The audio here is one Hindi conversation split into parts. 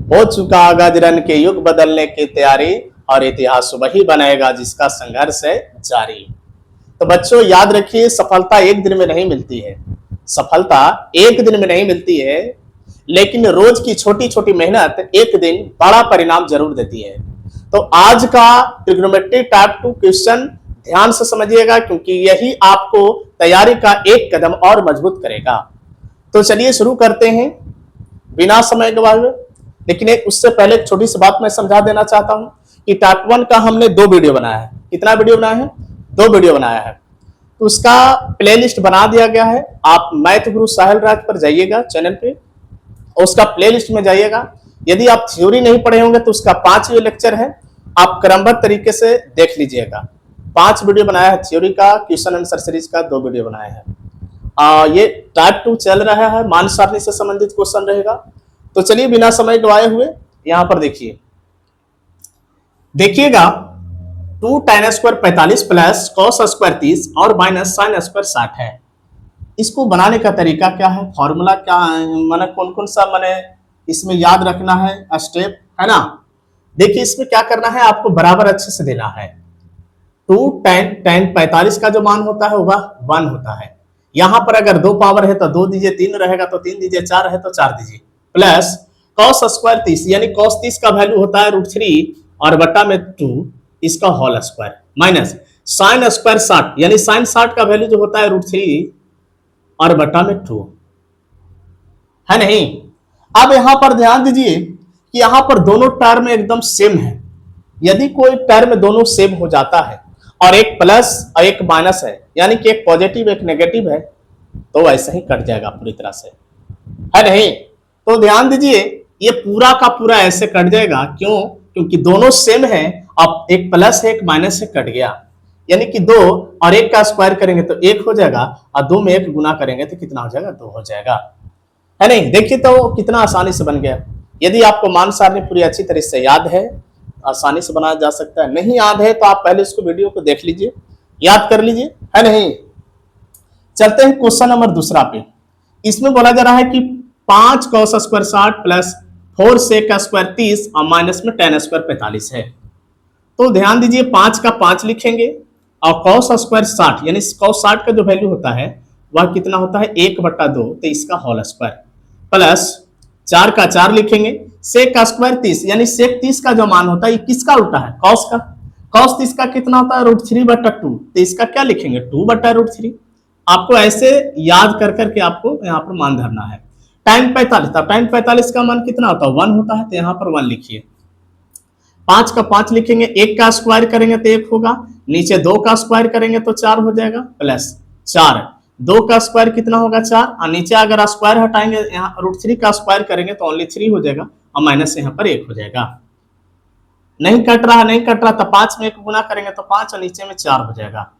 हो चुका आगाज रन के युग बदलने की तैयारी, और इतिहास वही बनाएगा जिसका संघर्ष है जारी। तो बच्चों याद रखिए, सफलता एक दिन में नहीं मिलती है। सफलता एक दिन में नहीं मिलती है, लेकिन रोज की छोटी छोटी मेहनत एक दिन बड़ा परिणाम जरूर देती है। तो आज का ट्रिग्नोमेट्री टाइप 2 क्वेश्चन ध्यान से समझिएगा, क्योंकि यही आपको तैयारी का एक कदम और मजबूत करेगा। तो चलिए शुरू करते हैं बिना समय गवाए। लेकिन उससे पहले एक छोटी सी बात मैं समझा देना चाहता हूं कि टाइप 1 का हमने 2 वीडियो बनाया है। कितना वीडियो बनाया है? 2 वीडियो बनाया है। तो उसका प्लेलिस्ट बना दिया गया है। आप मैथ गुरु साहिल राज पर जाइएगा चैनल पे, उसका प्लेलिस्ट में जाइएगा। यदि आप थ्योरी नहीं पढ़े होंगे तो उसका 5 लेक्चर है, आप क्रमबद्ध तरीके से देख लीजिएगा। 5 वीडियो बनाया है थ्योरी का, क्वेश्चन आंसर सीरीज का 2 वीडियो बनाया है। ये टाइप 2 चल रहा है, मान सारणी से संबंधित क्वेश्चन रहेगा। तो चलिए बिना समय गवाए हुए यहां पर देखिएगा 2 tan square 45 plus cos square 30 और माइनस साइन स्क्वायर 60 है। इसको बनाने का तरीका क्या है, फॉर्मूला क्या है, मैंने कौन कौन सा मैंने इसमें याद रखना है स्टेप, है ना। देखिए इसमें क्या करना है, आपको बराबर अच्छे से देना है। 2 tan 45 का जो मान होता है वह 1 होता है। यहां पर अगर 2 पावर है तो 2 दीजिए, 3 रहेगा तो 3 दीजिए, 4 है तो 4 दीजिए, प्लस कॉस स्क्वायर 30 यानी कॉस 30 का वैल्यू होता है √3 और बटा में 2 इसका whole square, minus sine square 60 यानी साइन 60 का वैल्यू जो होता है √3 और बटा में 2, है नहीं। अब यहां पर ध्यान दीजिए कि यहां पर दोनों टर्म एकदम सेम है। यदि कोई टर्म दोनों सेम हो जाता है और एक प्लस और एक माइनस है, यानी कि एक पॉजिटिव एक नेगेटिव है, तो ऐसा ही कट जाएगा पूरी तरह से, है नहीं। तो ध्यान दीजिए ये पूरा का पूरा ऐसे कट जाएगा, क्यों? क्योंकि दोनों सेम है। अब एक प्लस है एक माइनस है, कट गया, यानी कि 2 और 1 का स्क्वायर करेंगे तो 1 हो जाएगा, और 2 में 1 गुना करेंगे तो कितना हो जाएगा? 2 हो जाएगा, है नहीं। देखिए तो कितना आसानी से बन गया। यदि आपको मान सारणी पूरी अच्छी तरह से याद है, आसानी से बनाया जा सकता है। नहीं याद है तो आप पहले इसको वीडियो को देख लीजिए, याद कर लीजिए, है नहीं। चलते हैं क्वेश्चन नंबर दूसरा पे। इसमें बोला जा रहा है कि 5 cos square 60 plus 4 sec square 30 और माइनस में tan स्क्वायर 45 है। तो ध्यान दीजिए 5 का 5 लिखेंगे और cos स्क्वायर 60 यानी cos 60 का जो वैल्यू होता है वह कितना होता है 1/2, तो इसका होल स्क्वायर, प्लस 4 का 4 लिखेंगे, sec का स्क्वायर 30 यानी sec 30 का जो मान होता है ये किसका उल्टा है? cos का। cos 30 का कितना होता है? √3/2, तो इसका क्या लिखेंगे? 2/√3। आपको ऐसे याद कर करके आपको यहाँ पर मान धरना है। tan 45 था, tan 45 का मान कितना होता है? 1 होता है, तो यहाँ पर 1 लिखिए। 5 का 5 लिखेंगे, 1 का स्क्वायर करेंगे तो 1 होगा, नीचे 2 का स्क्वायर करेंगे तो 4 हो जाएगा, प्लस 4, 2 का स्क्वायर कितना होगा? 4, और नीचे अगर स्क्वायर हटाएंगे यहाँ √3 का स्क्वायर करेंगे तो ओनली 3 हो जाएगा, और माइनस यहाँ पर 1 हो जाएगा। नहीं कट रहा तो 5 में 1 गुना करेंगे तो 5 और नीचे में 4 हो जाएगा।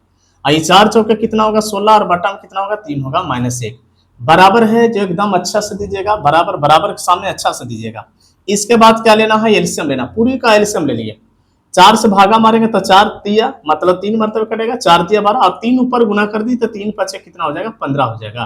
और ये 4 चौके कितना होगा? 16 और बटा में कितना होगा? 3 होगा, -1 बराबर है। जो एकदम अच्छा से दीजिएगा, बराबर बराबर के सामने अच्छा से दीजिएगा। इसके बाद क्या लेना है? एलसीएम लेना, पूरी का एलसीएम ले लिए। 4 से भागा मारेंगे तो 4 तिया मतलब 3 मरतबे कटेगा, 4 तिया 12, अब 3 ऊपर गुना कर दी तो 3 5 कितना हो जाएगा? 15 हो जाएगा।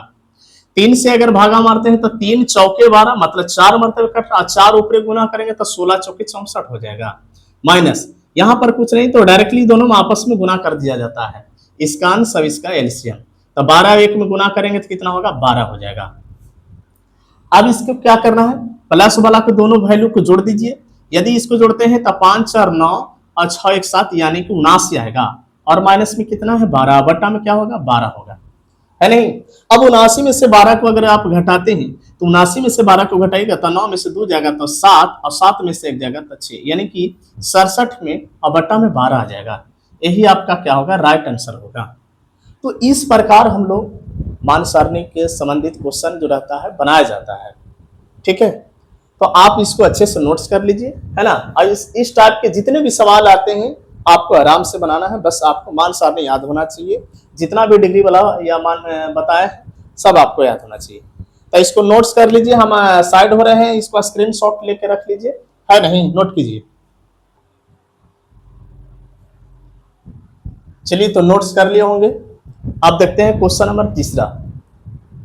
3 से अगर भागा मारते हैं तो 3 चौके 12 मतलब 4 मरतबे कट रहा, 4 ऊपर गुना करेंगे तो 16 चौके 64 हो जाएगा, माइनस यहाँ पर कुछ नहीं तो डायरेक्टली दोनों में आपस में गुना कर दिया जाता है। इसका आंसर इसका एलसीएम, तो 12 1 में गुना करेंगे तो कितना होगा? 12 हो जाएगा। अब इसको क्या करना है? प्लस वाला के दोनों वैल्यू को जोड़ दीजिए। यदि इसको जोड़ते हैं तो 5 4 9 और 6 1 7 यानी कि 79 आएगा, और माइनस में कितना है? 12, बटा में क्या होगा? 12 होगा, है नहीं। अब 79 में से 12 को अगर आप घटाते हैं तो 79 में से 12 को घटाएगा तो 9 में से 2 जाएगा तो 7, और 7 में से 1 जाएगा तो 6, यानी कि 67 में और बटा में 12 आ जाएगा। यही आपका क्या होगा? राइट आंसर होगा। तो इस प्रकार हम लोग मान सारणी के संबंधित क्वेश्चन जो रहता है बनाया जाता है, ठीक है। तो आप इसको अच्छे से नोट्स कर लीजिए, है ना। और इस टाइप के जितने भी सवाल आते हैं आपको आराम से बनाना है, बस आपको मान सारणी याद होना चाहिए। जितना भी डिग्री वाला या मान बताया सब आपको याद होना चाहिए। तो इसको नोट्स कर लीजिए, हम साइड हो रहे हैं, इसको स्क्रीनशॉट लेके रख लीजिए, है नहीं, नोट कीजिए। चलिए तो नोट्स कर लिए होंगे। अब देखते हैं क्वेश्चन नंबर तीसरा।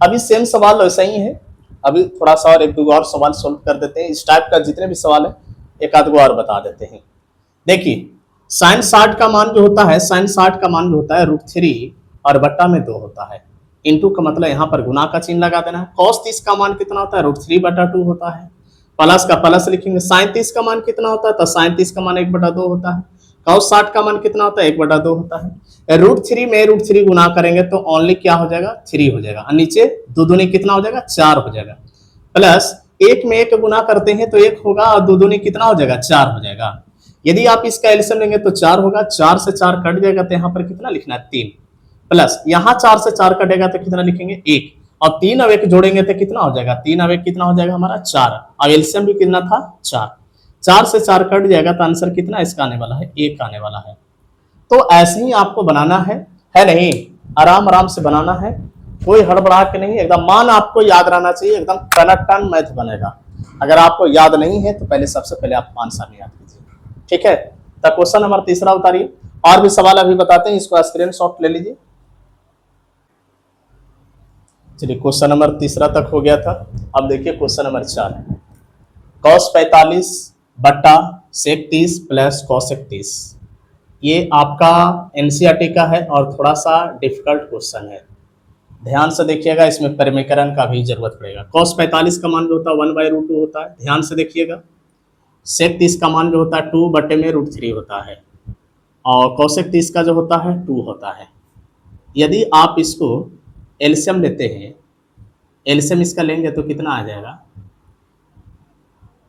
अभी सेम सवाल वैसा ही है, अभी थोड़ा सा और एक दो और सवाल सोल्व कर देते हैं। इस टाइप का जितने भी सवाल है एक आध गो और बता देते हैं। देखिए साइन 60 का मान जो होता है, साइन 60 का मान जो होता है √3 और बट्टा में 2 होता है। इनटू का मतलब यहाँ पर गुना का चिन्ह लगा देना है। कॉस 30 का मान कितना होता है, √3/2 होता है। प्लस का प्लस लिखेंगे। साइन 30 का मान कितना होता है, तो साइन 30 का मान 1/2 होता है। कॉस 60 का मान कितना होता है, 1/2 होता है। √3 में √3 गुना करेंगे तो ओनली क्या हो जाएगा, 3 हो जाएगा। और नीचे दो दूनी कितना हो जाएगा, 4 हो जाएगा। प्लस एक में एक गुना करते हैं तो 1 होगा और दो दूनी कितना हो जाएगा, 4 हो जाएगा। यदि आप इसका एलसीएम लेंगे तो 4 होगा, 4 से 4 कट जाएगा तो यहाँ पर कितना लिखना है, 3। प्लस यहाँ 4 से 4 कटेगा तो कितना लिखेंगे, 1। और 3 अब 1 जोड़ेंगे तो कितना हो जाएगा, 3 अब 1 कितना हो जाएगा हमारा, 4। और एलसीएम भी कितना था, 4। 4 से 4 कट जाएगा तो आंसर कितना इसका आने वाला है, 1 आने वाला है। तो ऐसे ही आपको बनाना है नहीं, आराम आराम से बनाना है, कोई हड़बड़ा के नहीं। एकदम मान आपको याद रहना चाहिए, एकदम टनाटन मैथ बनेगा। अगर आपको याद नहीं है तो पहले सबसे पहले आप आंसर याद कीजिए, ठीक है। तो क्वेश्चन नंबर 3 उतारिए। और भी सवाल अभी बताते हैं, इसको स्क्रीनशॉट ले लीजिए। चलिए क्वेश्चन नंबर 3 तक हो गया था। अब देखिए क्वेश्चन नंबर 4 है, cos 45 बट्टा sec 30 प्लस cos 30। ये आपका एनसीईआरटी का है और थोड़ा सा डिफिकल्ट क्वेश्चन है। ध्यान से देखिएगा, इसमें परिमेकरण का भी जरूरत पड़ेगा। cos 45 का मान जो होता है 1/√2 होता है, ध्यान से देखिएगा। sec 30 का मान जो होता है 2/√3 होता है और cos 30 का जो होता है 2 होता है। यदि आप इसको एलसीएम लेते हैं, एलसीएम इसका लेंगे तो कितना आ जाएगा,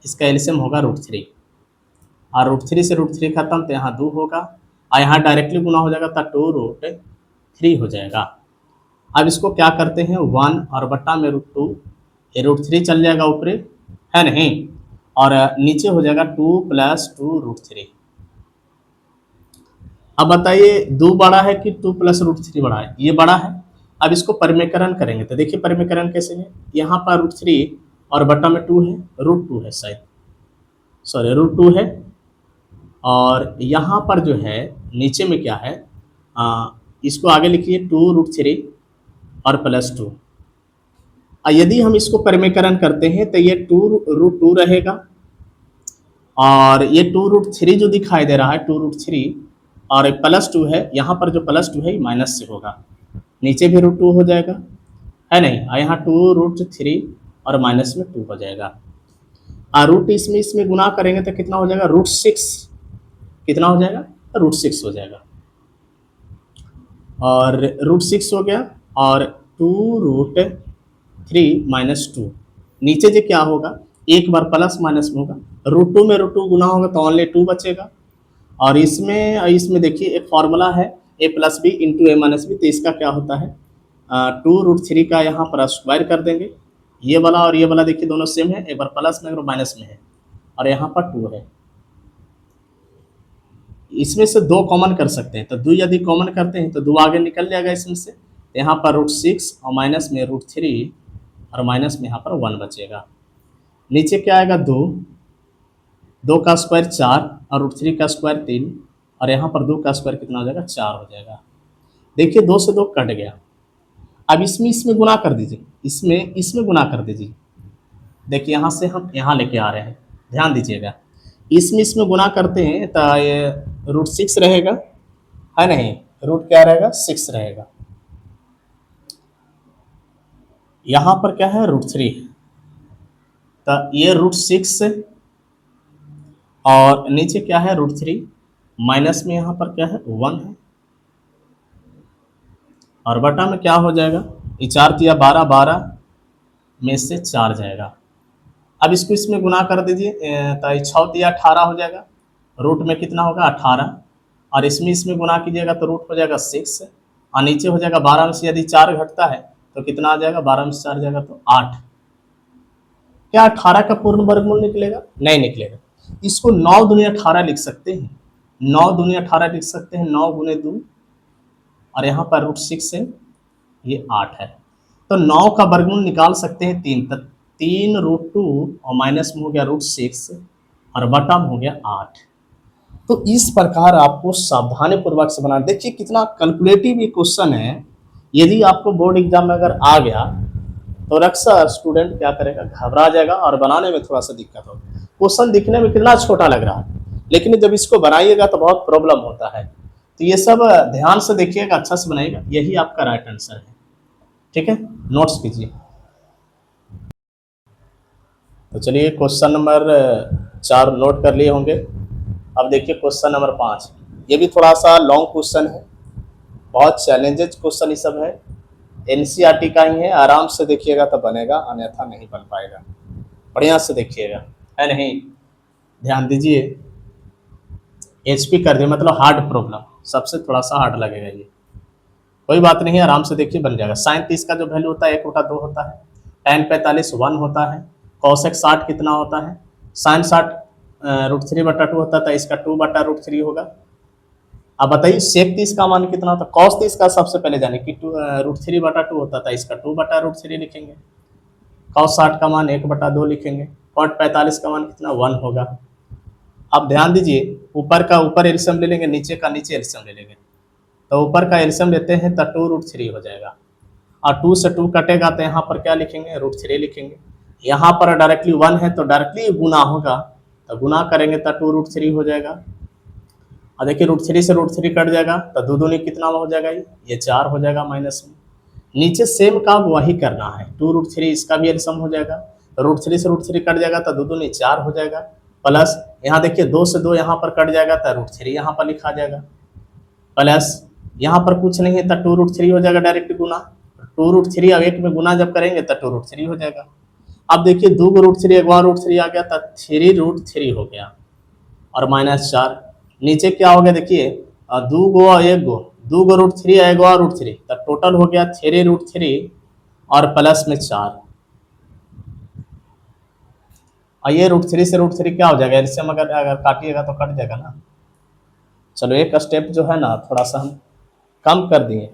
इसका एलसीएम होगा √3 और √3 से √3 खत्म तो यहाँ 2 होगा और यहाँ डायरेक्टली गुना हो जाएगा तो 2√3 हो जाएगा। अब इसको क्या करते हैं, 1 और बट्टा में √2, ये √3 चल जाएगा ऊपर, है नहीं, और नीचे हो जाएगा 2 + 2√3। अब बताइए 2 बड़ा है कि 2 + √3 बड़ा है, ये बड़ा है। अब इसको परिमेकरण करेंगे तो देखिए परिमेकरण कैसे है, यहाँ पर √3 और बट्टा में 2 है, √2 है शायद, सॉरी √2 है। और यहाँ पर जो है नीचे में क्या है, इसको आगे लिखिए 2√3 और +2। यदि हम इसको परिमेकरण करते हैं तो ये 2√2 रहेगा और ये 2√3 जो दिखाई दे रहा है 2√3 और +2 है, यहाँ पर जो +2 है ये माइनस से होगा, नीचे भी √2 हो जाएगा, है नहीं, और यहाँ 2√3 और माइनस में 2 हो जाएगा। और रूट इसमें गुना करेंगे तो कितना हो जाएगा, √6, कितना हो जाएगा, √6 हो जाएगा। और √6 हो गया और 2√3 - 2, नीचे जो क्या होगा, एक बार प्लस माइनस में होगा, √2 में √2 गुना होगा तो ओनली 2 बचेगा। और इसमें देखिए एक फॉर्मूला है a + b × a - b, तो इसका क्या होता है, 2√3 का यहाँ पर स्क्वायर कर देंगे, ये वाला और ये वाला देखिए दोनों सेम है, एक बार प्लस में और माइनस में है और यहाँ पर 2 है। इसमें से 2 कॉमन कर सकते हैं तो 2 यदि कॉमन करते हैं तो 2 आगे निकल जाएगा इसमें से, यहाँ पर √6 और माइनस में √3 और माइनस में यहाँ पर 1 बचेगा। नीचे क्या आएगा, 2 का स्क्वायर 4 और √3 का स्क्वायर 3 और यहाँ पर 2 का स्क्वायर कितना हो जाएगा, 4 हो जाएगा। देखिए 2 से 2 कट गया। अब इसमें गुना कर दीजिए, इसमें गुना कर दीजिए। देखिए यहाँ से हम यहाँ लेके आ रहे हैं, ध्यान दीजिएगा। इसमें गुना करते हैं तो ये √6 रहेगा, है नहीं, रूट क्या रहेगा, 6 रहेगा। यहाँ पर क्या है, √3 है, तो ये √6 और नीचे क्या है, √3 माइनस में यहाँ पर क्या है, 1 है और बटा में क्या हो जाएगा, ये 4 × 12, 12 में से 4 जाएगा। अब इसको इसमें गुना कर दीजिए तो 6 × 18 हो जाएगा, रूट में कितना होगा, 18 और इसमें गुना कीजिएगा तो रूट हो जाएगा 6 और नीचे हो जाएगा 12 में से यदि 4 घटता है तो कितना आ जाएगा, 12 में से 4 जाएगा तो 8। क्या 18 का पूर्ण वर्गमूल निकलेगा, नहीं निकलेगा। इसको 9 दूनी 18 लिख सकते हैं, 9 दूनी 18 लिख सकते हैं, 9 × 2 और यहाँ पर √6 है, ये 8 है। तो 9 का वर्गमूल निकाल सकते हैं 3, तो 3√2 और माइनस में हो गया √6 और बटा में हो गया 8। तो इस प्रकार आपको सावधानी पूर्वक से बनाना। देखिए कितना कैलकुलेटिव ये क्वेश्चन है, यदि आपको बोर्ड एग्जाम में अगर आ गया तो अक्सर स्टूडेंट क्या करेगा, घबरा जाएगा और बनाने में थोड़ा सा दिक्कत होगा। क्वेश्चन दिखने में कितना छोटा लग रहा है, लेकिन जब इसको बनाइएगा तो बहुत प्रॉब्लम होता है। तो ये सब ध्यान से देखिएगा, अच्छा से बनाइएगा, यही आपका राइट आंसर है। ठीक है, नोट्स कीजिए। तो चलिए क्वेश्चन नंबर 4 नोट कर लिए होंगे। अब देखिए क्वेश्चन नंबर 5, ये भी थोड़ा सा लॉन्ग क्वेश्चन है, बहुत चैलेंजेज क्वेश्चन ये सब है, एनसीईआरटी का ही है। आराम से देखिएगा तो बनेगा, अन्यथा नहीं बन पाएगा। बढ़िया से देखिएगा, है नहीं, ध्यान दीजिए। एचपी कर दिए मतलब हार्ड प्रॉब्लम, सबसे थोड़ा सा हार्ड लगेगा ये, कोई बात नहीं, आराम से देखिए बन जाएगा। साइन 30 का जो वैल्यू होता है 1/2 होता है, tan 45 1 होता है, कॉसेक 60 कितना होता है, साइन 60 √3/2 होता है, तो इसका 2/√3 होगा। अब बताइए सेक 30 का मान कितना होता है, कॉस 30 का सबसे पहले जाने कि √3/2 होता था, इसका 2/√3 लिखेंगे। कॉस 60 का मान 1/2 लिखेंगे। कॉट 45 का मान कितना 1 होगा। अब ध्यान दीजिए, ऊपर का ऊपर एल्सियम ले लेंगे, नीचे का नीचे एल्सियम ले लेंगे। तो ऊपर का एल्सियम लेते हैं तो 2√3 हो जाएगा, और 2 से 2 कटेगा तो यहाँ पर क्या लिखेंगे, √3 लिखेंगे। यहाँ पर डायरेक्टली 1 है तो डायरेक्टली गुना होगा, तो गुना करेंगे तो 2√3 हो जाएगा। और देखिए √3 से √3 कट जाएगा तो 2 दूनी कितना हो जाएगा, ये 4 हो जाएगा माइनस में। नीचे सेम काम वही करना है, 2√3 इसका भी एल्सियम हो जाएगा, √3 से √3 कट जाएगा तो 2 दूनी 4 हो जाएगा, प्लस यहाँ देखिए 2 से 2 यहाँ पर कट जाएगा तो √3 यहाँ पर लिखा जाएगा, प्लस यहाँ पर कुछ नहीं है तो 2√3 हो जाएगा डायरेक्ट गुना। 2√3 अब 1 में गुना जब करेंगे तो 2√3 हो जाएगा। अब देखिए 2 को √3 एक बार √3 आ गया तो 3√3 हो गया, और -4 नीचे क्या हो गया देखिए, 2 गो और 1 गो, 2 गो √3 एक बार √3, तो टोटल हो गया 3√3 और प्लस में 4। और ये √3 से √3 क्या हो जाएगा, एलसीएम अगर काटिएगा तो कट जाएगा ना। चलो एक स्टेप जो है ना थोड़ा सा हम कम कर दिए।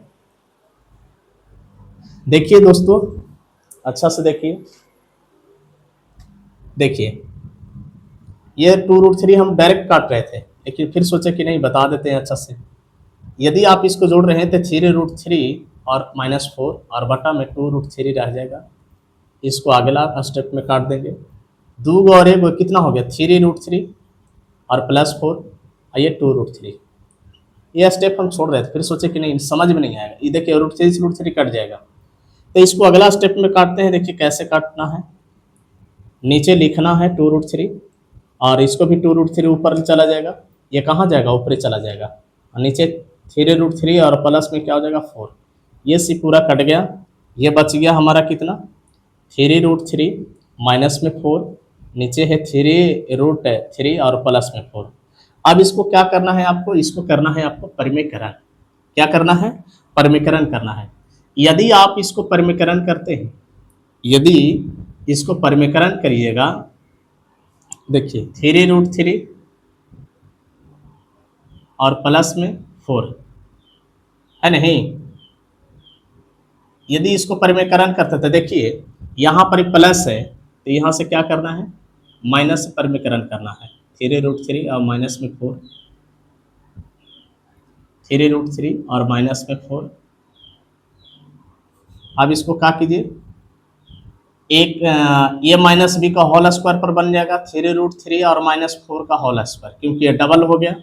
देखिए दोस्तों अच्छा से देखिए, देखिए ये 2√3 हम डायरेक्ट काट रहे थे, लेकिन फिर सोचे कि नहीं बता देते हैं अच्छा से। यदि आप इसको जोड़ रहे हैं तो 3√3 और -4 और बटा में 2√3 रह जाएगा। इसको अगला स्टेप में काट देंगे, 2 और 1 कितना हो गया 3√3 और +4 और ये 2√3। ये स्टेप हम छोड़ रहे थे, फिर सोचे कि नहीं समझ में नहीं आएगा, ये देखिए √3 से √3 कट जाएगा। तो इसको अगला स्टेप में काटते हैं, देखिए कैसे काटना है। नीचे लिखना है 2√3 और इसको भी 2√3 ऊपर चला जाएगा, ये कहाँ जाएगा ऊपर चला जाएगा, और नीचे 3√3 और प्लस में क्या हो जाएगा 4। ये सी पूरा कट गया, ये बच गया हमारा कितना 3√3 माइनस में 4, नीचे है 3√3 और प्लस में 4। अब इसको क्या करना है आपको, इसको करना है आपको परिमेयकरण। क्या करना है, परिमेयकरण करना है। यदि आप इसको परिमेयकरण करते हैं, यदि इसको परिमेयकरण करिएगा, देखिए 3√3 और प्लस में 4 है नहीं, यदि इसको परिमेयकरण करते थे, देखिए यहाँ पर प्लस है तो यहाँ से क्या करना है माइनस से परिमेयकरण करना है, 3√3 और माइनस में 4, 3√3 और माइनस में 4। अब इसको क्या कीजिए, एक ये माइनस बी का होल स्क्वायर पर बन जाएगा 3√3 और -4 का होल स्क्वायर, क्योंकि ये डबल हो गया।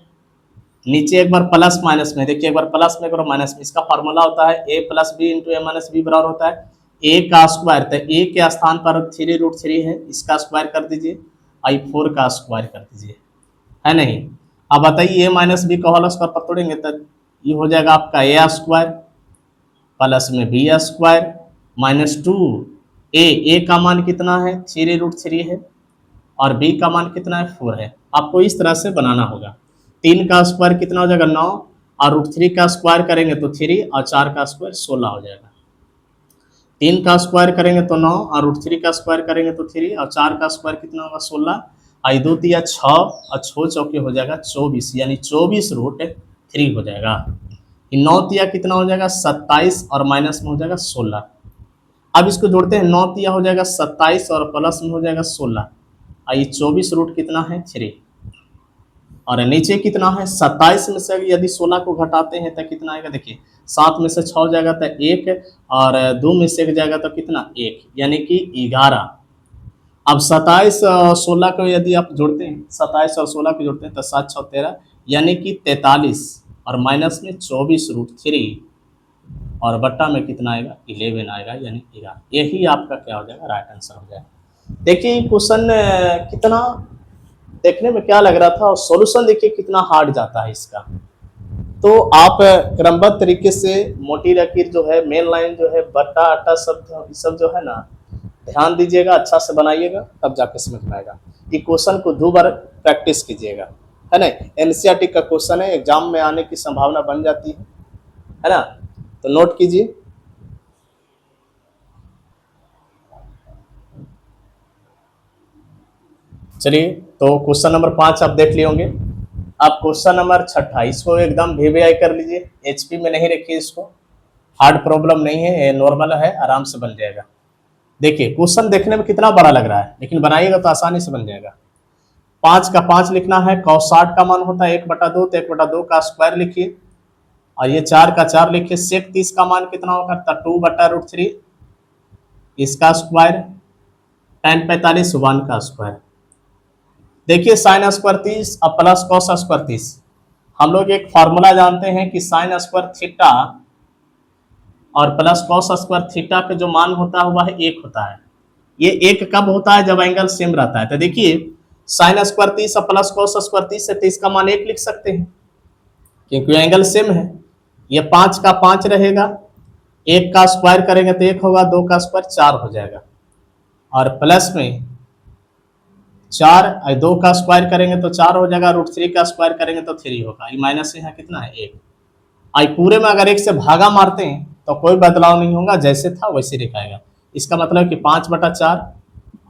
नीचे एक बार प्लस माइनस में, देखिए एक बार प्लस में एक बार माइनस में, इसका फार्मूला होता है a + b × a - b बराबर होता है a का स्क्वायर। तो a के स्थान पर 3√3 है, इसका स्क्वायर कर दीजिए, और 4 का स्क्वायर कर दीजिए, है नहीं। अब बताइए a - b का होल स्क्वायर पर तोड़ेंगे तो ये हो जाएगा आपका a स्क्वायर प्लस में b स्क्वायर -2 a का मान कितना है 3√3 है, और b का मान कितना है 4 है। आपको इस तरह से बनाना होगा। 3 का स्क्वायर कितना हो जाएगा 9, और √3 का स्क्वायर करेंगे तो 3, और 4 का स्क्वायर 16 हो जाएगा। 3 का स्क्वायर करेंगे तो 9, और √3 का स्क्वायर करेंगे तो 3, और 4 का स्क्वायर कितना होगा 16, आई 2 तिया 6, और 6 चौके हो जाएगा 24, यानी 24√3 हो जाएगा। 9 तिया कितना हो जाएगा 27, और माइनस में हो जाएगा 16। अब इसको जोड़ते हैं, 9 तिया हो जाएगा 27 और प्लस में हो जाएगा 16, और ये 24 रूट कितना है 3। और नीचे कितना है 27 में से यदि 16 को घटाते हैं तो कितना आएगा, देखिए 7 में से 6 जाएगा तो 1, और 2 में से 1 जाएगा तो कितना 1, यानी कि 11। अब 27 और 16 को यदि आप जोड़ते हैं, 27 और 16 को जोड़ते हैं तो 7 6 13, यानी कि 43, और माइनस में 24√3, और बट्टा में कितना आएगा 11 आएगा, यानी 11। यही आपका क्या हो जाएगा, राइट आंसर हो जाएगा। देखिए क्वेश्चन कितना देखने में क्या लग रहा था, और सॉल्यूशन देखिए कितना हार्ड जाता है इसका। तो आप क्रमबद्ध तरीके से मोटी लकीर जो है, मेन लाइन जो है, बट्टा अट्टा सब जो है ना, ध्यान दीजिएगा, अच्छा से बनाइएगा, तब जाके समझ में आएगा। ये क्वेश्चन को 2 बार प्रैक्टिस कीजिएगा, है ना। एनसीईआरटी का क्वेश्चन है, एग्जाम में आने की संभावना बन जाती है ना। तो नोट कीजिए। चलिए, तो क्वेश्चन नंबर 5 आप देख लिए होंगे। अब क्वेश्चन नंबर 6, इसको एकदम वीवीआई कर लीजिए, एचपी में नहीं रखिए इसको, हार्ड प्रॉब्लम नहीं है, ये नॉर्मल है, आराम से बन जाएगा। देखिए क्वेश्चन देखने में कितना बड़ा लग रहा है, लेकिन बनाइएगा तो आसानी से बन जाएगा। 5 का 5 लिखना है, cos 60 का मान होता है 1/2, तो 1/2 का स्क्वायर लिखिए, और ये 4 का 4 लिखिए। sec 30 का मान कितना होगा, 2/√3, इसका स्क्वायर, tan 45 1 का स्क्वायर। देखिए साइन स्क्वायर 30 और प्लस कॉस स्क्वायर 30, हम लोग एक फॉर्मूला जानते हैं कि साइन स्क्वायर थीटा और प्लस कॉस स्क्वायर थीटा का जो मान होता है वह 1 होता है। ये 1 कब होता है, जब एंगल सेम रहता है। तो देखिए साइन स्क्वायर 30 और प्लस कॉस स्क्वायर 30 से 30 का मान 1 लिख सकते हैं, क्योंकि एंगल सेम है। ये 5 का 5 रहेगा, 1 का स्क्वायर करेंगे तो 1 होगा, 2 का स्क्वायर 4 हो जाएगा, और प्लस में 4 और 2 का स्क्वायर करेंगे तो 4 हो जाएगा, √3 का स्क्वायर करेंगे तो 3 होगा। ये माइनस यहाँ कितना है 1। आई पूरे में अगर 1 से भागा मारते हैं तो कोई बदलाव नहीं होगा, जैसे था वैसे दिखाएगा। इसका मतलब कि 5/4,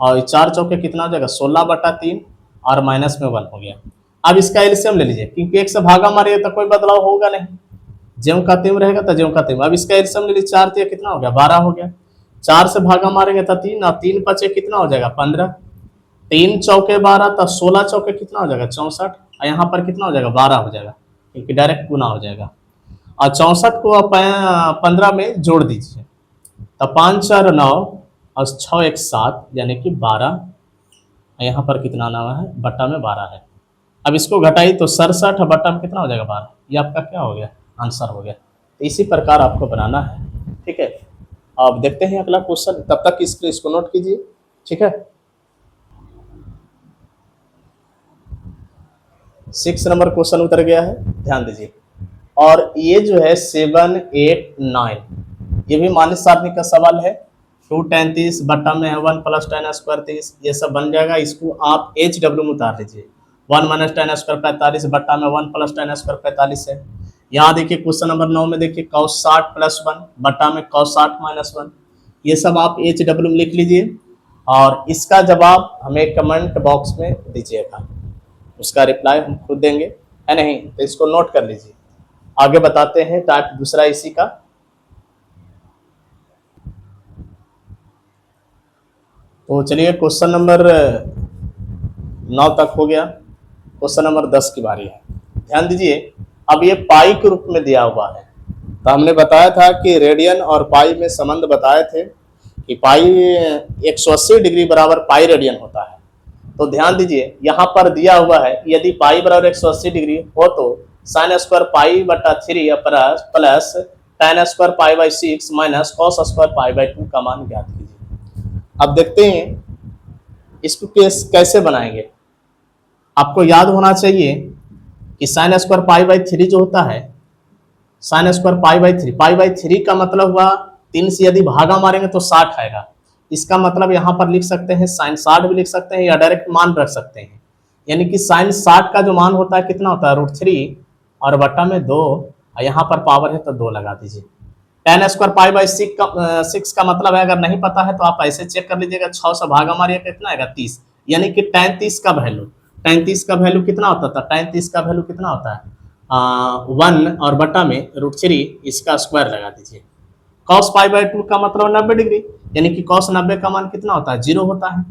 और 4 चौके कितना हो जाएगा 16/3, और माइनस में 1 हो गया। अब इसका एलसीएम ले लीजिए, क्योंकि 1 से भागा मारिए तो कोई बदलाव होगा नहीं, ज्यों का त्यों रहेगा, तो ज्यों का त्यों। अब इसका एलसीएम ले लीजिए, 4 3 कितना हो गया 12 हो गया। 4 से भागा मारेंगे तो 3, और 3 5 कितना हो जाएगा 15, 3 चौके 12, तो 16 चौके कितना हो जाएगा 64, और यहाँ पर कितना हो जाएगा 12 हो जाएगा, क्योंकि डायरेक्ट गुना हो जाएगा। और 64 को आप 15 में जोड़ दीजिए, तो 5 4 9 और 6 1 7, यानी कि 12, यहाँ पर कितना आना हुआ है बट्टा में 12 है। अब इसको घटाइए तो 67 बट्टा में कितना हो जाएगा 12, ये आपका क्या हो गया आंसर हो गया। तो इसी प्रकार आपको बनाना है, ठीक है। अब देखते हैं अगला क्वेश्चन, तब तक इसको नोट कीजिए, ठीक है। 6 नंबर क्वेश्चन उतर गया है, ध्यान दीजिए। और ये जो है 7 8 9, ये भी मानित सारणी का सवाल है। 2 tan 30 बट्टा में है 1 प्लस tan स्क्वायर 30, ये सब बन जाएगा। इसको आप HW में उतार लीजिए, 1 माइनस tan स्क्वायर 45 बट्टा में 1 प्लस tan स्क्वायर 45 है। यहाँ देखिए क्वेश्चन नंबर 9 में देखिए cos 60 प्लस 1 बट्टा में cos 60 माइनस 1, ये सब आप HW में लिख लीजिए, और इसका जवाब हमें कमेंट बॉक्स में दीजिएगा, उसका रिप्लाई हम खुद देंगे, है नहीं। तो इसको नोट कर लीजिए। आगे बताते हैं टाइप दूसरा इसी का। तो चलिए क्वेश्चन नंबर 9 तक हो गया, क्वेश्चन नंबर 10 की बारी है। ध्यान दीजिए, अब ये पाई के रूप में दिया हुआ है। तो हमने बताया था कि रेडियन और पाई में संबंध बताए थे कि पाई 180 डिग्री बराबर पाई रेडियन होता है। तो ध्यान दीजिए, यहाँ पर दिया हुआ है यदि पाई बराबर 180 डिग्री हो तो साइन स्क्वायर पाई बटा 3 plus tan square pi by 6 minus cos square pi by 2 का मान ज्ञात कीजिए। अब देखते हैं इसको कैसे बनाएंगे। आपको याद होना चाहिए कि साइन स्क्वायर पाई बाई 3 जो होता है, साइन स्क्वायर पाई बाई 3 का मतलब हुआ 3 से यदि भागा मारेंगे तो 60 आएगा। इसका मतलब यहाँ पर लिख सकते हैं साइन 60 भी लिख सकते हैं, या डायरेक्ट मान रख सकते हैं। यानी कि साइन 60 का जो मान होता है कितना होता है √3 और बट्टा में 2, और यहाँ पर पावर है तो 2 लगा दीजिए। tan स्क्वायर पाई बाई 6 का मतलब है, अगर नहीं पता है तो आप ऐसे चेक कर लीजिएगा, 6 से भागा मारिए कितना आएगा 30, यानी कि tan 30 का वैल्यू कितना होता था, tan 30 का वैल्यू कितना होता है 1 और बट्टा में √3, इसका स्क्वायर लगा दीजिए। cos पाई बाई 2 का मतलब 90 डिग्री, यानी कि cos 90 का मान कितना होता है 0 होता है,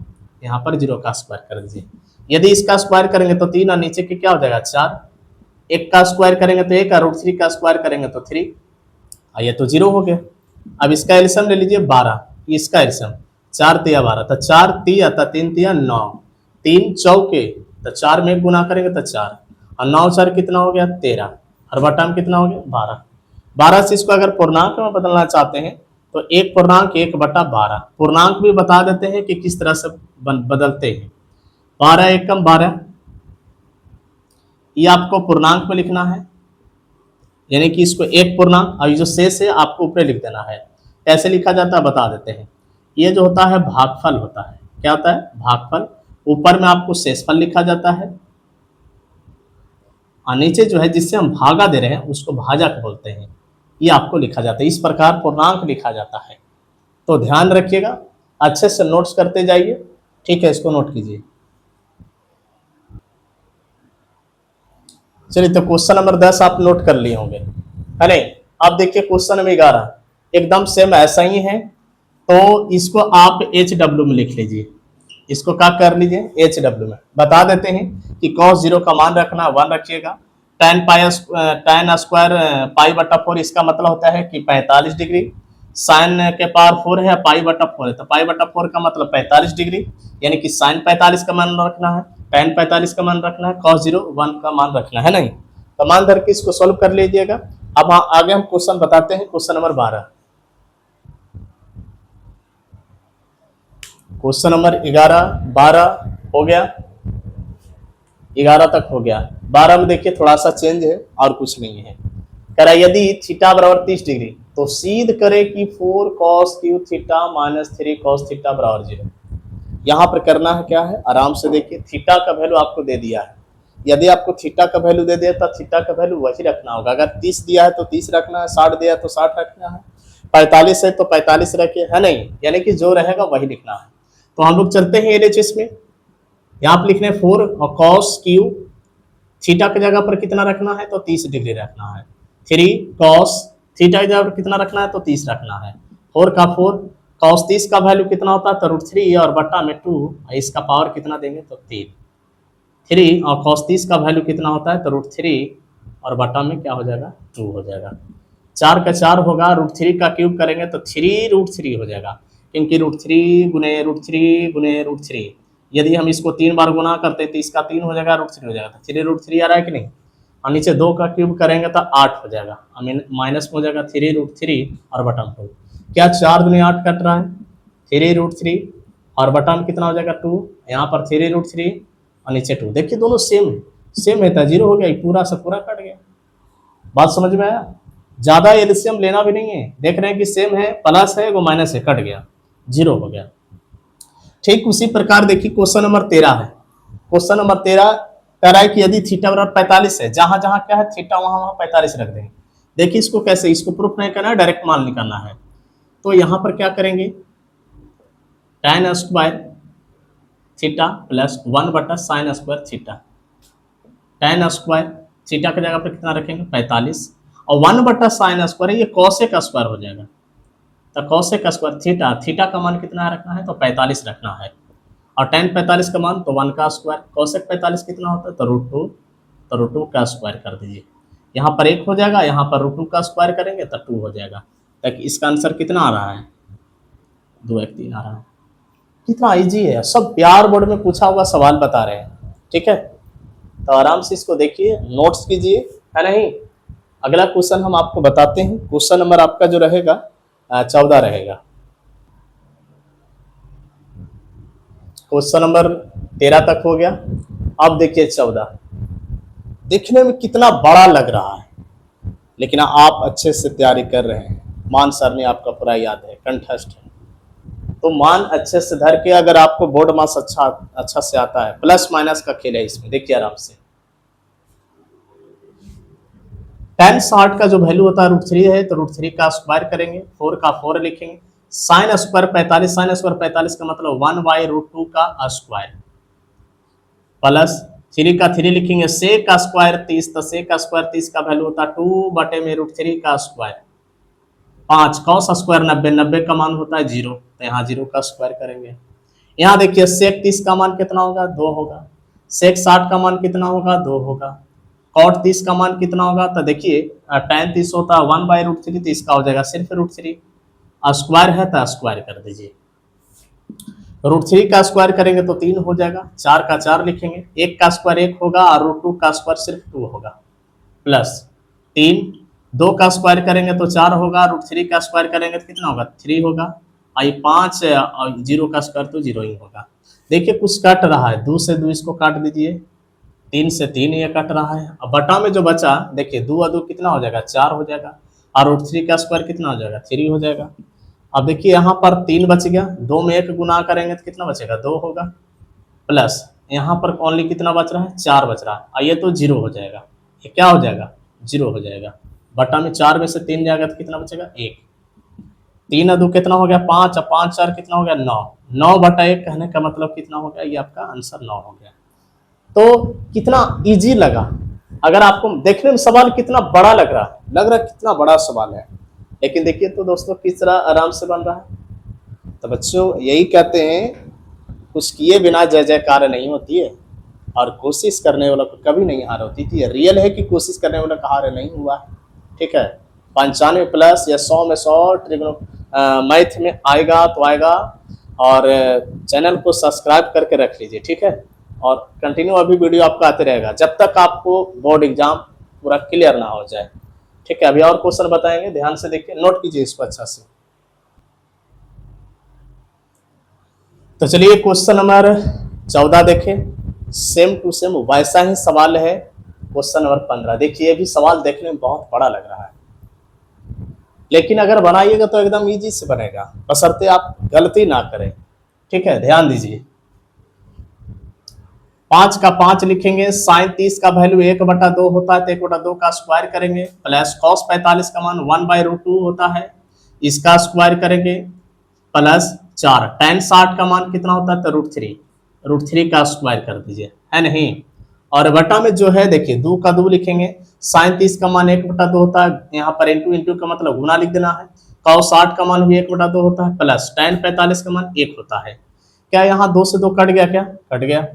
यहाँ पर 0 का स्क्वायर कर दीजिए। यदि इसका स्क्वायर करेंगे तो 3 और नीचे के क्या हो जाएगा 4, एक का स्क्वायर करेंगे तो 1 और √3 का स्क्वायर करेंगे तो 3, और ये तो 0 हो गया। अब इसका एलसीएम ले लीजिए 12, इसका एलसीएम 4 तिया 12, तो 4 तिया तो 3 तिया 9, 3 चौके तो 4 में गुना करेंगे तो 4, और 9 4 कितना हो गया 13, और बटा में कितना हो गया 12। 12 से इसको अगर पूर्णांक में बदलना चाहते हैं तो 1 पूर्णांक 1 बटा 12, पूर्णांक भी बता देते हैं कि किस तरह से बदलते हैं। 12 एकम 12, ये आपको पूर्णांक में लिखना है, यानी कि इसको एक पूर्णांक, और ये जो शेष है आपको ऊपर लिख देना है। कैसे लिखा जाता है बता देते हैं। ये जो होता है भागफल होता है, क्या होता है भागफल, ऊपर में आपको शेषफल लिखा जाता है, और नीचे जो है जिससे हम भागा दे रहे हैं उसको भाजक बोलते हैं, ये आपको लिखा जाता है। इस प्रकार पूर्णांक लिखा जाता है। तो ध्यान रखिएगा, अच्छे से नोट्स करते जाइए, ठीक है, इसको नोट कीजिए। चलिए, तो क्वेश्चन नंबर 10 आप नोट कर लिए होंगे, है नहीं। अब देखिए क्वेश्चन नंबर 11 एकदम सेम ऐसा ही है, तो इसको आप HW में लिख लीजिए, इसको क्या कर लीजिए HW में। बता देते हैं कि cos 0 का मान रखना 1 रखिएगा, tan स्क्वायर पाई बटा 4, इसका मतलब होता है कि 45 डिग्री, साइन के पावर 4 है, पाई बटा 4 है, तो पाई बटा 4 का मतलब 45 डिग्री, यानी कि साइन 45 का मान रखना है, tan 45 का मान रखना है, cos 0 1 का मान रखना है नहीं। तो मान धर के इसको सॉल्व कर लीजिएगा। अब आगे हम क्वेश्चन बताते हैं, क्वेश्चन नंबर 12। क्वेश्चन नंबर 11 12 हो गया, 11 तक हो गया। 12 में देखिए थोड़ा सा चेंज है और कुछ नहीं है। कह रहा यदि थीटा बराबर 30 डिग्री तो सिद्ध करे कि 4 cos Q theta minus 3 cos theta बराबर 0। यहाँ पर करना है क्या है, आराम से देखिए, थीटा का वैल्यू आपको दे दिया है। यदि आपको थीटा का वैल्यू दे दिया तो थीटा का वैल्यू वही रखना होगा। अगर 30 दिया है तो 30 रखना है, 60 दिया है तो 60 रखना है, 45 है तो 45 रखिए, है नहीं, यानी कि जो रहेगा वही लिखना है। तो हम लोग चलते हैं LHS में। यहाँ पर लिखने 4 और cos क्यू थीटा की जगह पर कितना रखना है तो 30 डिग्री रखना है, 3 cos थीटा की जगह पर कितना रखना है तो 30 रखना है, 4 का 4 cos 30 का वैल्यू कितना होता है तो √3 और बटा में 2, इसका पावर कितना देंगे तो 3 और cos 30 का वैल्यू कितना होता है तो √3 और बटा में क्या हो जाएगा 2 हो जाएगा। 4 का 4 होगा, √3 का क्यूब करेंगे तो 3√3 हो जाएगा, क्योंकि √3 गुने √3 गुने √3, यदि हम इसको 3 बार गुना करते हैं तो इसका 3 हो जाएगा, √3 हो जाएगा, तो 3√3 आ रहा है कि नहीं। और नीचे 2 का क्यूब करेंगे तो 8 हो जाएगा, माइनस में हो जाएगा 3√3 और बटा में 2। क्या 4 दूनी 8 कट रहा है, 3√3 और बटा में कितना हो जाएगा 2, यहाँ पर 3√3 और नीचे 2। देखिए दोनों सेम है तो 0 हो गया, पूरा से पूरा कट गया। बात समझ में आया, ज्यादा एलसीएम लेना भी नहीं है, देख रहे हैं कि सेम है, प्लस है वो माइनस है, कट गया, 0 हो गया। ठीक उसी प्रकार देखिए क्वेश्चन नंबर 13 है। क्वेश्चन नंबर 13 कह रहा है कि यदि थीटा बराबर 45 है, जहां जहां क्या है थीटा वहां 45 रख देंगे। देखिए इसको कैसे, इसको प्रूफ नहीं करना है, डायरेक्ट मान निकालना है। तो यहाँ पर क्या करेंगे, tan स्क्वायर थीटा प्लस 1 बटा sine square theta, tan square theta की जगह पर कितना रखेंगे 45, और 1 बटा साइन स्क्वायर ये कोसेक स्क्वायर हो जाएगा, तो कोसेक स्क्वायर थीटा का मान कितना रखना है तो 45 रखना है, और tan 45 का मान तो 1 का स्क्वायर, कोसेक 45 कितना होता है तो √2, तो √2 का स्क्वायर कर दीजिए। यहाँ पर 1 हो जाएगा, यहाँ पर √2 का स्क्वायर करेंगे तो 2 हो जाएगा। ताकि इसका आंसर कितना आ रहा है 2 1 3 आ रहा है। कितना इजी है, सब प्यार बोर्ड में पूछा हुआ सवाल बता रहे हैं, ठीक है। तो आराम से इसको देखिए, नोट्स कीजिए, है नहीं। अगला क्वेश्चन हम आपको बताते हैं। क्वेश्चन नंबर आपका जो रहेगा 14 रहेगा। क्वेश्चन नंबर 13 तक हो गया। अब देखिए 14, देखने में कितना बड़ा लग रहा है, लेकिन आप अच्छे से तैयारी कर रहे हैं, मान सरनी आपका पूरा याद है, कंठस्थ है, तो मान अच्छे से धर के, अगर आपको बोर्ड मार्क्स अच्छा से आता है, प्लस माइनस का खेल है इसमें। देखिए आराम से, tan 60 का जो वैल्यू होता है √3 है, तो √3 का स्क्वायर करेंगे, 4 का 4 लिखेंगे, साइन स्क्वायर 45, साइन स्क्वायर 45 का मतलब 1/√2 का स्क्वायर, प्लस 3 का 3 लिखेंगे, सेक का स्क्वायर 30, तो सेक का स्क्वायर 30 का वैल्यू होता है 2 बटे में √3 का स्क्वायर, 5 cos स्क्वायर 90, 90 का मान होता है 0, तो यहाँ 0 का स्क्वायर करेंगे। यहाँ देखिए सेक 30 का मान कितना होगा 2 होगा, सेक 60 का मान कितना होगा, 2 होगा। कॉट 30 का मान कितना होगा, तो देखिए tan 30 होता है 1/√3, तो इसका हो जाएगा सिर्फ √3। स्क्वायर है तो स्क्वायर कर दीजिए, √3 का स्क्वायर करेंगे तो 3 हो जाएगा, 4 का 4 लिखेंगे, 1 का स्क्वायर 1 होगा और √2 का स्क्वायर सिर्फ 2 होगा, प्लस 3, 2 का स्क्वायर करेंगे तो 4 होगा, √3 का स्क्वायर करेंगे तो कितना होगा, 3 होगा। आई 5 और 0 का स्क्वायर तो 0 ही होगा। देखिए कुछ कट रहा है, 2 से 2 इसको काट दीजिए, 3 से 3 ये कट रहा है। अब बटा में जो बचा देखिए 2 और 2 कितना हो जाएगा, 4 हो जाएगा, और √3 का स्क्वायर कितना हो जाएगा, 3 हो जाएगा। अब देखिए यहाँ पर 3 बच गया, 2 में 1 गुना करेंगे तो कितना बचेगा, 2 होगा, प्लस यहाँ पर ओनली कितना बच रहा है, 4 बच रहा है, और ये तो 0 हो जाएगा, ये क्या हो जाएगा, 0 हो जाएगा। बटा में 4 में से 3 जाएगा तो कितना बचेगा, 1। 3 और 2 कितना हो गया, 5, और 5 4 कितना हो गया, 9। 9/1 कहने का मतलब कितना हो गया, ये आपका आंसर 9 हो गया। तो कितना इजी लगा, अगर आपको देखने में सवाल कितना बड़ा लग रहा है कितना बड़ा सवाल है, लेकिन देखिए तो दोस्तों किस तरह आराम से बन रहा है। तो बच्चों यही कहते हैं, कुछ किए बिना जय जयकार नहीं होती है, और कोशिश करने वाला को कभी नहीं हार होती थी। रियल है कि कोशिश करने वाला का हार नहीं हुआ है, ठीक है। 95 प्लस या 100 में 100 ट्रिग्नो मैथ में आएगा तो आएगा, और चैनल को सब्सक्राइब करके रख लीजिए, ठीक है। और कंटिन्यू अभी वीडियो आपका आते रहेगा जब तक आपको बोर्ड एग्जाम पूरा क्लियर ना हो जाए, ठीक है। अभी और क्वेश्चन बताएंगे, ध्यान से देखिए, नोट कीजिए इसको अच्छा से। तो चलिए क्वेश्चन नंबर 14 देखें, सेम टू सेम वैसा ही सवाल है क्वेश्चन नंबर 15। देखिए ये भी सवाल देखने में बहुत बड़ा लग रहा है, लेकिन अगर बनाइएगा तो एकदम इजी से बनेगा, बशर्ते आप गलती ना करें, ठीक है। ध्यान दीजिए, 5 का 5 लिखेंगे, sin 30 का वैल्यू 1/2 होता है, तो 1/2 का स्क्वायर करेंगे, प्लस cos 45 का मान 1/√2 होता है, इसका स्क्वायर करेंगे, प्लस 4 tan 60 का मान कितना होता है, तो √3 का स्क्वायर कर दीजिए, है नहीं। और बटा में जो है देखिए 2 का 2 लिखेंगे, sin 30 का मान 1/2 होता है, यहाँ पर इंटू इंटू का मतलब गुना लिख देना है, cos 60 का मान भी 1/2 होता है, प्लस tan 45 का मान 1 होता है। क्या यहाँ 2 से 2 कट गया, क्या कट गया।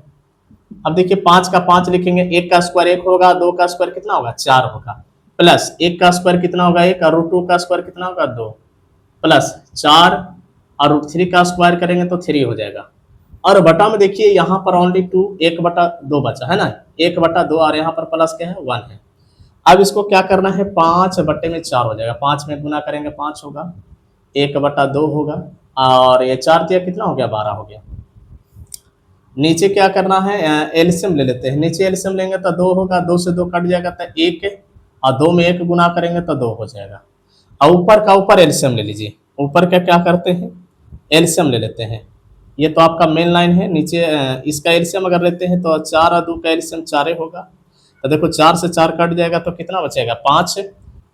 अब देखिए 5 का 5 लिखेंगे, 1 का स्क्वायर 1 होगा, 2 का स्क्वायर कितना होगा, 4 होगा, प्लस 1 का स्क्वायर कितना होगा, 1, और √2 का स्क्वायर कितना होगा, 2, प्लस 4 और √3 का स्क्वायर करेंगे तो 3 हो जाएगा। और बटा में देखिए यहाँ पर ओनली 2, 1/2 बचा है ना, 1/2, और यहाँ पर प्लस क्या है, 1 है। अब इसको क्या करना है, 5/4 हो जाएगा, 5 में गुना करेंगे 5 होगा, 1/2 होगा, और ये 4 दिया कितना हो गया, 12 हो गया। नीचे क्या करना है, एलसीएम ले लेते हैं, नीचे एलसीएम लेंगे तो 2 होगा, 2 से 2 कट जाएगा तो 1, और 2 में 1 गुना करेंगे तो 2 हो जाएगा। और ऊपर का ऊपर एलसीएम ले लीजिए, ऊपर का क्या करते हैं, एलसीएम ले लेते हैं। ये तो आपका मेन लाइन है, नीचे इसका एलसीएम अगर लेते हैं तो 4 और 2 का एलसीएम 4 होगा, तो देखो 4 से 4 कट जाएगा तो कितना बचेगा, 5,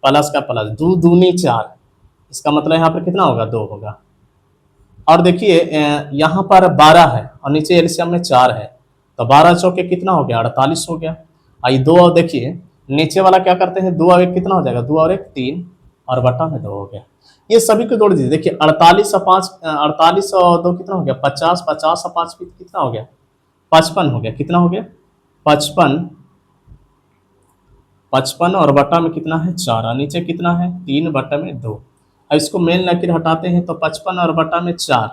प्लस का प्लस, 2 दूनी 4, इसका मतलब यहाँ पर कितना होगा, 2 होगा। और देखिए यहाँ पर 12 है और नीचे एलसीएम में 4 है, तो 12 चौके कितना हो गया, 48 हो गया। आई 2, और देखिए नीचे वाला क्या करते हैं, 2 और 1 कितना हो जाएगा, 2 और 1 3, और बटा में 2 हो गया। ये सभी को जोड़ दीजिए, देखिए 48 और 5, 48 और 2 कितना हो गया, 50, 50 और 5 कितना हो गया, 55 हो गया, कितना हो गया, 55, 55, और बटा में कितना है, 4, और नीचे कितना है, 3/2। अब इसको मेन लकीर हटाते हैं तो 55 और बटा में 4,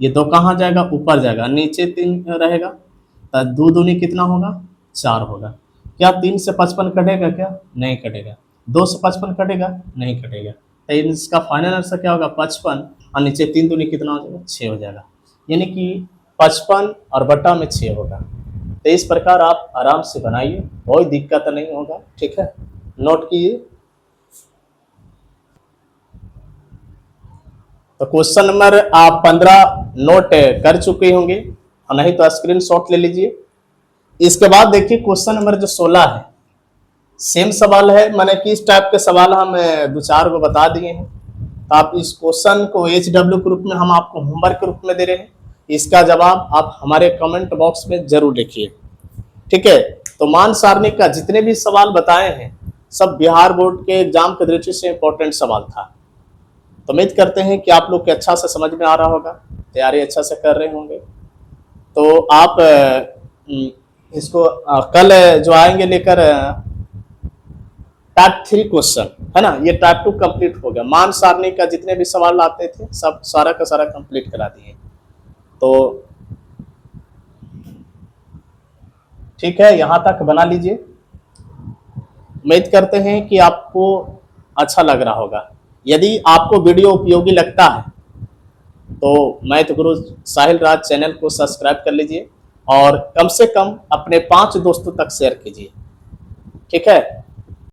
ये 2 कहाँ जाएगा, ऊपर जाएगा, नीचे 3 रहेगा, तो 2 दूनी कितना होगा, 4 होगा। क्या 3 से 55 कटेगा, क्या नहीं कटेगा, 2 से 55 कटेगा, नहीं कटेगा, तो इसका फाइनल आंसर क्या होगा, 55, और नीचे 3 दूनी कितना हो जाएगा, 6 हो जाएगा, यानी कि 55 और बटा में 6 होगा। तो इस प्रकार आप आराम से बनाइए, कोई दिक्कत नहीं होगा, ठीक है। नोट कीजिए। तो क्वेश्चन नंबर आप 15 नोट कर चुके होंगे, और नहीं तो स्क्रीनशॉट ले लीजिए। इसके बाद देखिए क्वेश्चन नंबर जो 16 है, सेम सवाल है, मैंने किस टाइप के सवाल हम 2-4 को बता दिए हैं। तो आप इस क्वेश्चन को HW के रूप में हम आपको होमवर्क के रूप में दे रहे हैं, इसका जवाब आप हमारे कमेंट बॉक्स में जरूर लिखिए, ठीक है। तो मान सारणी का जितने भी सवाल बताए हैं सब बिहार बोर्ड के एग्जाम के दृष्टि से इंपॉर्टेंट सवाल था। तो उम्मीद करते हैं कि आप लोग के अच्छा से समझ में आ रहा होगा, तैयारी अच्छा से कर रहे होंगे। तो आप इसको कल जो आएंगे लेकर टाइप 3 क्वेश्चन, है ना, ये टाइप 2 कंप्लीट हो गया। मान सारणी का जितने भी सवाल आते थे सब सारा का सारा कंप्लीट करा दिए। तो ठीक है, यहाँ तक बना लीजिए। उम्मीद करते हैं कि आपको अच्छा लग रहा होगा। यदि आपको वीडियो उपयोगी लगता है तो मैथ गुरु साहिल राज चैनल को सब्सक्राइब कर लीजिए और कम से कम अपने 5 दोस्तों तक शेयर कीजिए। ठीक है।